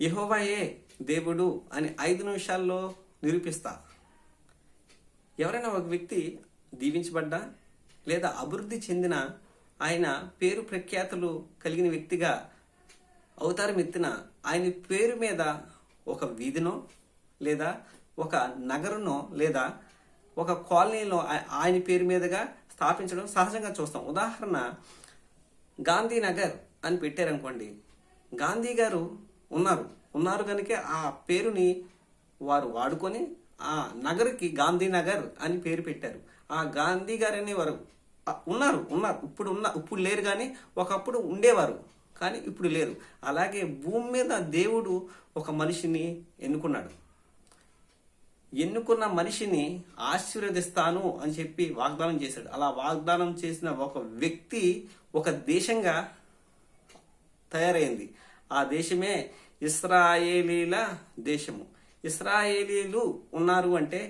యెహోవాయే దేవుడు అని 5 నిమిషాల్లో నిరూపిస్తా. ఎవరైనా ఒక వ్యక్తి దీవించబడ్డా లేదా అభివృద్ధి చెందిన ఆయన పేరు ప్రఖ్యాతులు కలిగిన వ్యక్తిగా అవతారం ఎత్తిన ఆయన పేరు మీద ఒక వీధినో లేదా ఒక నగరునో లేదా ఒక కాలనీలో ఆయన పేరు మీదుగా స్థాపించడం సహజంగా చూస్తాం. ఉదాహరణ, గాంధీనగర్ అని పెట్టారనుకోండి. గాంధీ గారు ఉన్నారు కనుక ఆ పేరుని వారు వాడుకొని ఆ నగర్కి గాంధీనగర్ అని పేరు పెట్టారు. ఆ గాంధీ గారు అనేవారు ఉన్నారు ఇప్పుడు లేరు, కానీ ఒకప్పుడు ఉండేవారు, కానీ ఇప్పుడు లేరు. అలాగే భూమి మీద దేవుడు ఒక మనిషిని ఎన్నుకున్న మనిషిని ఆశీర్వదిస్తాను అని చెప్పి వాగ్దానం చేశాడు. అలా వాగ్దానం చేసిన ఒక వ్యక్తి ఒక దేశంగా తయారైంది. ఆ దేశమే ఇశ్రాయేలీల దేశము. ఇశ్రాయేలీలు ఉన్నారు అంటే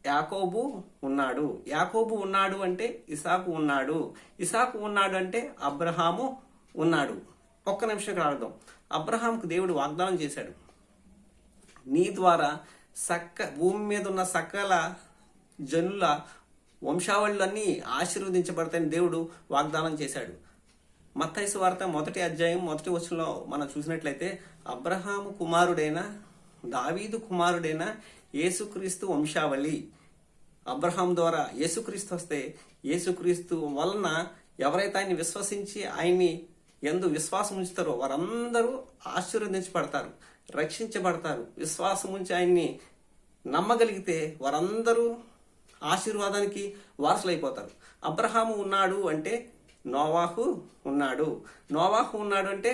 యాకోబు ఉన్నాడు. యాకోబు ఉన్నాడు అంటే ఇసాకు ఉన్నాడు. ఇసాకు ఉన్నాడు అంటే అబ్రహాము ఉన్నాడు. ఒక్క నిమిషం రాడదాం. అబ్రహాంకు దేవుడు వాగ్దానం చేశాడు, నీ ద్వారా భూమి మీద ఉన్న సకల జనుల వంశావళులన్నీ ఆశీర్వదించబడతాయని దేవుడు వాగ్దానం చేశాడు. మత్తయి సువార్త 1వ అధ్యాయం 1వ వచనంలో మనం చూసినట్లయితే, అబ్రహాము కుమారుడైన దావీదు కుమారుడైన యేసుక్రీస్తు వంశావళి. అబ్రహాం ద్వారా యేసుక్రీస్తు వస్తే, యేసుక్రీస్తు వలన ఎవరైతే ఆయన్ని విశ్వసించి ఆయన్ని యందు విశ్వాసం ఉంచుతారో వారందరూ ఆశీర్వదించబడతారు, రక్షించబడతారు. విశ్వాసం ఉంచి ఆయన్ని నమ్మగలిగితే వారందరూ ఆశీర్వాదానికి వారసులైపోతారు. అబ్రహాము ఉన్నాడు అంటే నోవాహు ఉన్నాడు. నోవాహు ఉన్నాడు అంటే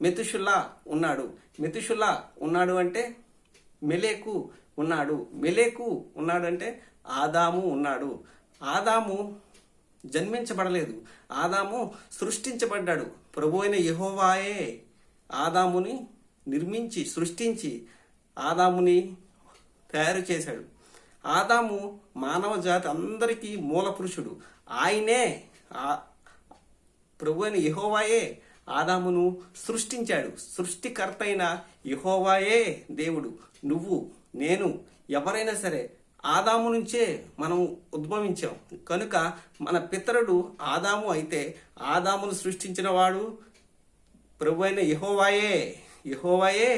మెతుషుల్లా ఉన్నాడు. మెతుషుల్లా ఉన్నాడు అంటే మెలేకు ఉన్నాడు. మెలేకు ఉన్నాడు అంటే ఆదాము ఉన్నాడు. ఆదాము జన్మించబడలేదు, ఆదాము సృష్టించబడ్డాడు. ప్రభు అయిన యెహోవాయే ఆదాముని నిర్మించి సృష్టించి ఆదాముని తయారు చేశాడు. ఆదాము మానవ జాతి అందరికీ మూల పురుషుడు. ఆయనే ప్రభు అయిన యెహోవాయే ఆదామును సృష్టించాడు. సృష్టికర్త అయిన యెహోవాయే దేవుడు. నువ్వు నేను ఎవరైనా సరే ఆదాము నుంచే మనం ఉద్భవించాం కనుక మన పితరుడు ఆదాము అయితే ఆదామును సృష్టించిన వాడు ప్రభు అయిన యెహోవాయే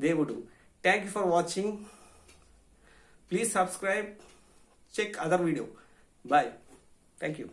దేవుడు. Thank you for watching. Please subscribe, check other video. Bye. Thank you.